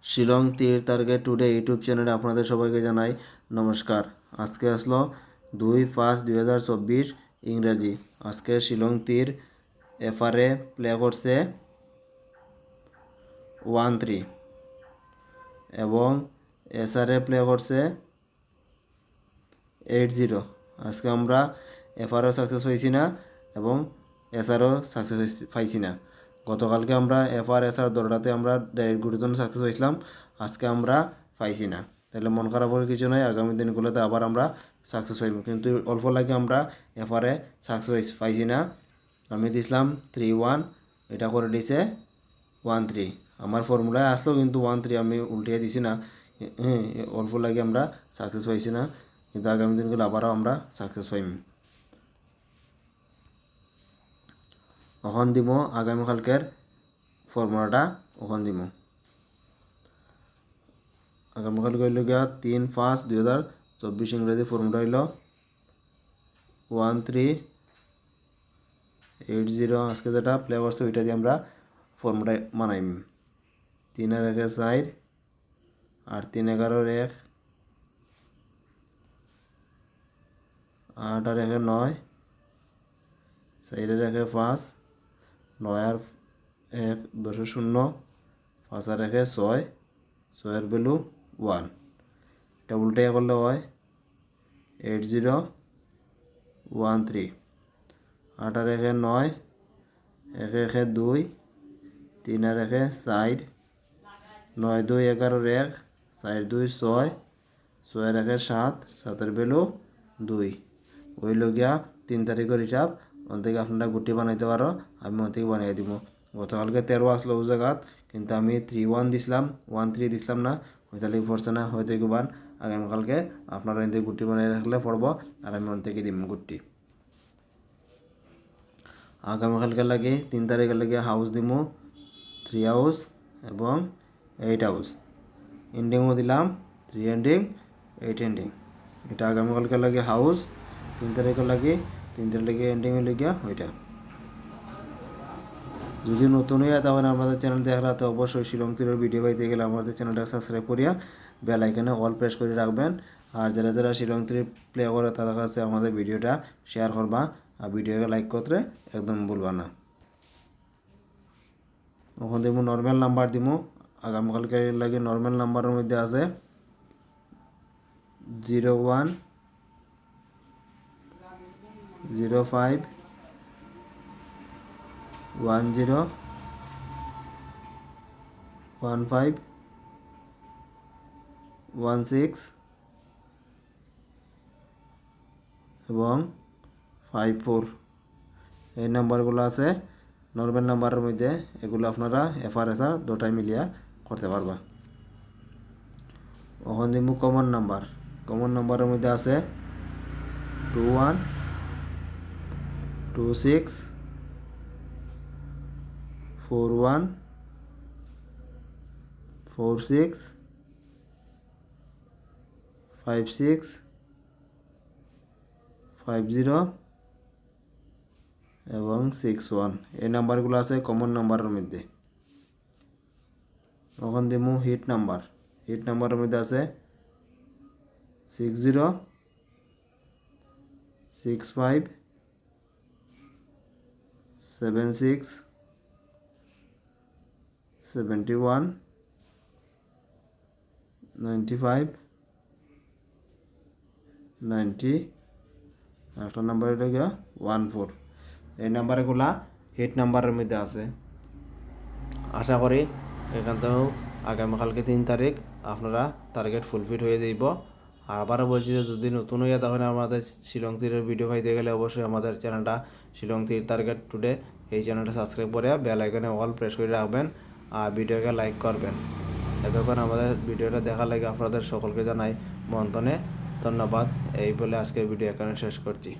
শিলং তীর target today YouTube চ্যানেলে আপনাদের সবাইকে জানাই নমস্কার। আজকে আসলো 2/5/2024 ইংরেজি। আজকে শিলং তীর এফআরএ প্লে করছে 1-3 এবং এসআরএ প্লে করছে 8-0। আজকে আমরা এফআরও সাকসেস পাইছি না এবং এসআরও সাকসেস পাইছি না। গতকালকে আমরা এফআর এসআর দৌড়াতে আমরা ডাইরেক্ট গুরুত্ব সাকসেস পাইছিলাম, আজকে আমরা পাইছি না। তাহলে মন খারাপ হওয়ার কিছু নয়, আগামী দিনগুলোতে আবার আমরা সাকসেস পাইব। কিন্তু অল্প লাগে আমরা এফআরে সাকসেস পাইছি না। আমি দিছিলাম 3-1, এটা করে দিছে 1-3। আমার ফর্মুলায় আসলো কিন্তু 1-3 আমি উল্টিয়ে দিছি না। অল্প লাগে আমরা সাকসেস পাইছি না, কিন্তু আগামী দিনগুলো আবারও আমরা সাকসেস পাইম। এখন দিব আগামীকালকের ফর্মুলাটা, ওখান দিব আগামীকাল হইল গিয়া 3/5/2024 ইংরেজি। ফর্মুলা হইল 1380। আজকে যেটা প্লে করছে ওইটা দিয়ে আমরা ফর্মুলা বানাইম। 3 আর 1 4 আর 3 11 1, 8 আর 1 9, 4 আর 1 5, 9 আর 1 10 0, 5 আর 1 6, 6 এর ভ্যালু 1। এটা উল্টে করলে হয় 8013। 8 আর 1 9, 1 1 2, 3 আর 1 4, 9 2 11 1, 4 2 6, 6 আর 1 7, 7 এর ভ্যালু 2। ওই লগিয়া 3 তারিখের হিসাব। ওখান থেকে আপনারা গুটি বানাইতে পারো, আমি ওখান থেকে বানিয়ে দিব। গতকালকে 13 আসলো ও জায়গাত, কিন্তু আমি 3-1 দিছিলাম, 1-3 দিছিলাম না, ওই তালিকা পড়ছে না, হয়তো একবার আগামীকালকে আপনারা এখান থেকে গুটি বানিয়ে রাখলে পড়বো, আর আমি ওখান থেকে দিব গুটি। আগামীকালকে লাগে 3 তারিখের লাগে হাউস দিব 3 হাউস এবং 8 হাউস। এন্ডিংও দিলাম 3 এন্ডিং 8 এন্ডিং। এটা আগামীকালকে লাগে হাউস, 3 তারিখের লাগে 3 তারিখ লাগে এন্ডিং হয়ে গিয়া ওইটা। যদি নতুন হয়ে তাহলে আমাদের চ্যানেল দেখা তো অবশ্যই শিলং তীরের ভিডিও পাইতে গেলে আমাদের চ্যানেলটা সাবস্ক্রাইব করিয়া বেল আইকনে অল প্রেস করে রাখবেন। আর যারা যারা শিলং তীর প্লে করে তাদের কাছে আমাদের ভিডিওটা শেয়ার করবা, আর ভিডিওকে লাইক করতে একদম ভুলবা না। ওখান দিব নর্মাল নাম্বার দিব। আগামীকালকে লাগে নর্মাল নাম্বারের মধ্যে আছে 01 05 10 15 16 এবং 54। এই নাম্বারগুলো আছে নর্মাল নাম্বারের মধ্যে। এগুলো আপনারা এফআরএসআর দুটাই মিলিয়া করতে পারবা। ওখান দিব কমন নাম্বার। কমন নাম্বারের মধ্যে আছে 21 26 41 46 56 50 এবং 61। এই নাম্বারগুলো আছে কমন নাম্বারের মধ্যে। ওখান দিব হিট নাম্বার। হিট নাম্বারের মধ্যে আছে 60 65 76 71 95 90। একটা নাম্বার এটা গিয়া 14। এই নাম্বারগুলা হিট নাম্বারের মধ্যে আছে। আশা করি এখান থেকেও আগামীকালকে 3 তারিখ আপনারা টার্গেট ফুলফিল হয়ে যাইব। আর আবারও বলছি যে যদি নতুন হয়ে তাহলে আমাদের শিলং তীরের ভিডিও পাইতে গেলে অবশ্যই আমাদের চ্যানেলটা শিলং তীর টার্গেট টুডে এই চ্যানেলটা সাবস্ক্রাইব করে বেল আইকনে অল প্রেস করে রাখবেন, আর ভিডিওকে লাইক করবেন। এতক্ষণ আমাদের ভিডিওটা দেখার লাগে আপনাদের সকলকে জানাই মন্তনে ধন্যবাদ। এই বলে আজকের ভিডিও এখানে শেষ করছি।